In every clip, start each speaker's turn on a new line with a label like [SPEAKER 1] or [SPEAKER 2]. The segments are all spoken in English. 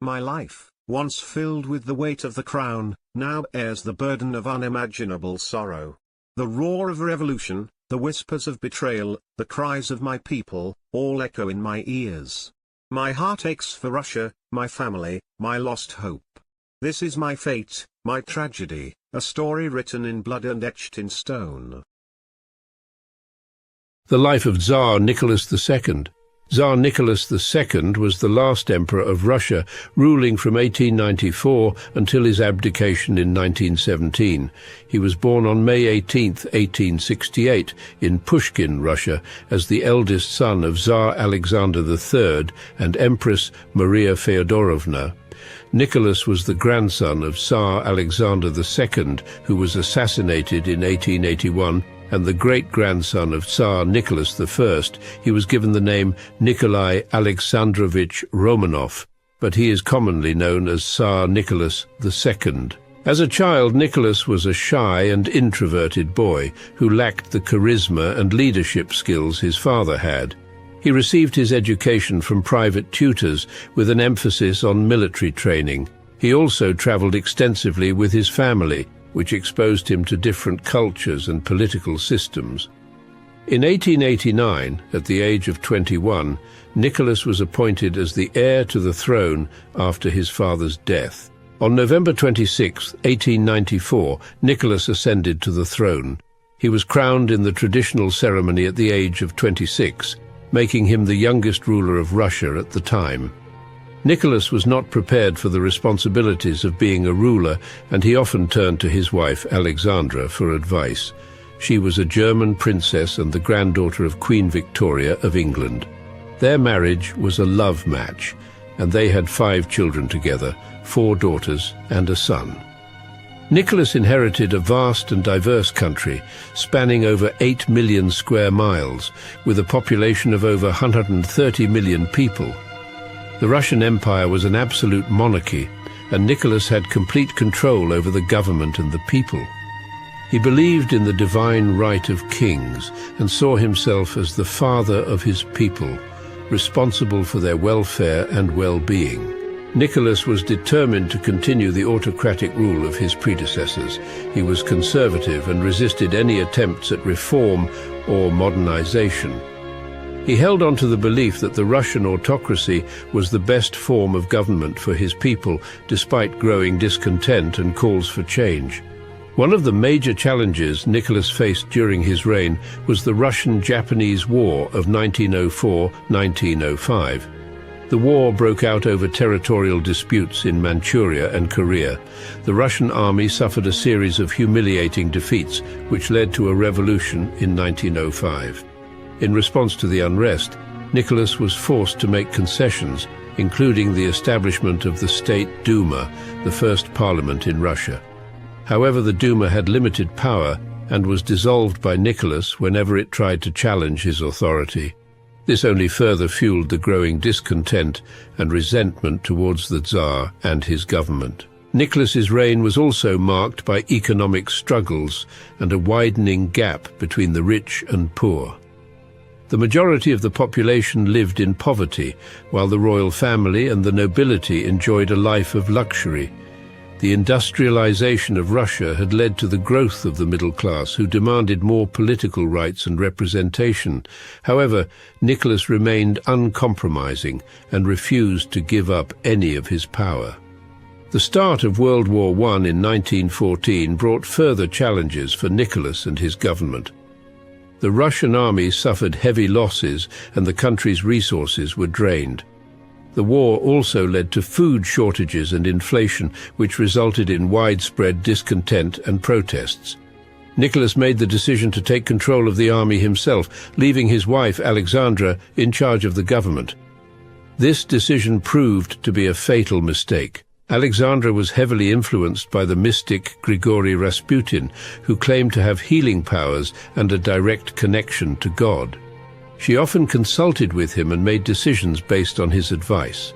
[SPEAKER 1] My life, once filled with the weight of the crown, now bears the burden of unimaginable sorrow. The roar of revolution, the whispers of betrayal, the cries of my people, all echo in my ears. My heart aches for Russia, my family, my lost hope. This is my fate, my tragedy, a story written in blood and etched in stone.
[SPEAKER 2] The life of Tsar Nicholas II. Tsar Nicholas II was the last emperor of Russia, ruling from 1894 until his abdication in 1917. He was born on May 18, 1868, in Pushkin, Russia, as the eldest son of Tsar Alexander III and Empress Maria Feodorovna. Nicholas was the grandson of Tsar Alexander II, who was assassinated in 1881, and the great-grandson of Tsar Nicholas I. He was given the name Nikolai Aleksandrovich Romanov, but he is commonly known as Tsar Nicholas II. As a child, Nicholas was a shy and introverted boy who lacked the charisma and leadership skills his father had. He received his education from private tutors with an emphasis on military training. He also traveled extensively with his family, which exposed him to different cultures and political systems. In 1889, at the age of 21, Nicholas was appointed as the heir to the throne after his father's death. On November 26, 1894, Nicholas ascended to the throne. He was crowned in the traditional ceremony at the age of 26, making him the youngest ruler of Russia at the time. Nicholas was not prepared for the responsibilities of being a ruler, and he often turned to his wife Alexandra for advice. She was a German princess and the granddaughter of Queen Victoria of England. Their marriage was a love match, and they had 5 children together, 4 daughters and a son. Nicholas inherited a vast and diverse country, spanning over 8 million square miles, with a population of over 130 million people. The Russian Empire was an absolute monarchy, and Nicholas had complete control over the government and the people. He believed in the divine right of kings and saw himself as the father of his people, responsible for their welfare and well-being. Nicholas was determined to continue the autocratic rule of his predecessors. He was conservative and resisted any attempts at reform or modernization. He held on to the belief that the Russian autocracy was the best form of government for his people, despite growing discontent and calls for change. One of the major challenges Nicholas faced during his reign was the Russian-Japanese War of 1904-1905. The war broke out over territorial disputes in Manchuria and Korea. The Russian army suffered a series of humiliating defeats, which led to a revolution in 1905. In response to the unrest, Nicholas was forced to make concessions, including the establishment of the State Duma, the first parliament in Russia. However, the Duma had limited power and was dissolved by Nicholas whenever it tried to challenge his authority. This only further fueled the growing discontent and resentment towards the Tsar and his government. Nicholas's reign was also marked by economic struggles and a widening gap between the rich and poor. The majority of the population lived in poverty, while the royal family and the nobility enjoyed a life of luxury. The industrialization of Russia had led to the growth of the middle class, who demanded more political rights and representation. However, Nicholas remained uncompromising and refused to give up any of his power. The start of World War I in 1914 brought further challenges for Nicholas and his government. The Russian army suffered heavy losses and the country's resources were drained. The war also led to food shortages and inflation, which resulted in widespread discontent and protests. Nicholas made the decision to take control of the army himself, leaving his wife Alexandra in charge of the government. This decision proved to be a fatal mistake. Alexandra was heavily influenced by the mystic Grigory Rasputin, who claimed to have healing powers and a direct connection to God. She often consulted with him and made decisions based on his advice.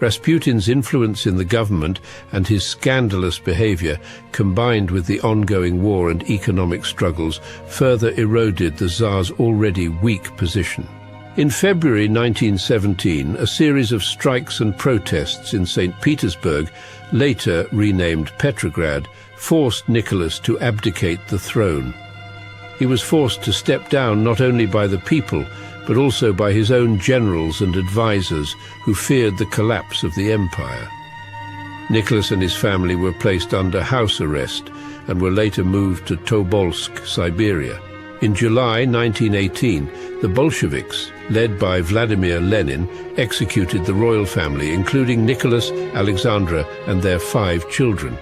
[SPEAKER 2] Rasputin's influence in the government and his scandalous behavior, combined with the ongoing war and economic struggles, further eroded the Tsar's already weak position. In February 1917, a series of strikes and protests in St. Petersburg, later renamed Petrograd, forced Nicholas to abdicate the throne. He was forced to step down not only by the people, but also by his own generals and advisors who feared the collapse of the empire. Nicholas and his family were placed under house arrest and were later moved to Tobolsk, Siberia. In July 1918, the Bolsheviks, led by Vladimir Lenin, executed the royal family, including Nicholas, Alexandra, and their 5 children.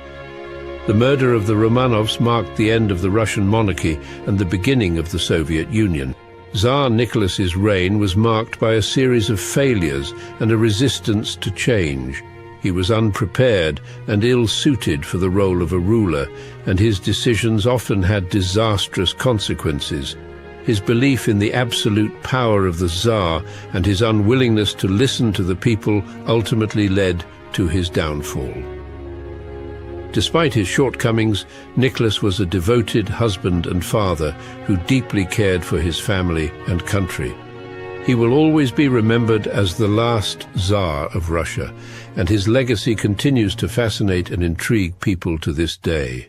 [SPEAKER 2] The murder of the Romanovs marked the end of the Russian monarchy and the beginning of the Soviet Union. Tsar Nicholas's reign was marked by a series of failures and a resistance to change. He was unprepared and ill-suited for the role of a ruler, and his decisions often had disastrous consequences. His belief in the absolute power of the Tsar and his unwillingness to listen to the people ultimately led to his downfall. Despite his shortcomings, Nicholas was a devoted husband and father who deeply cared for his family and country. He will always be remembered as the last Tsar of Russia, and his legacy continues to fascinate and intrigue people to this day.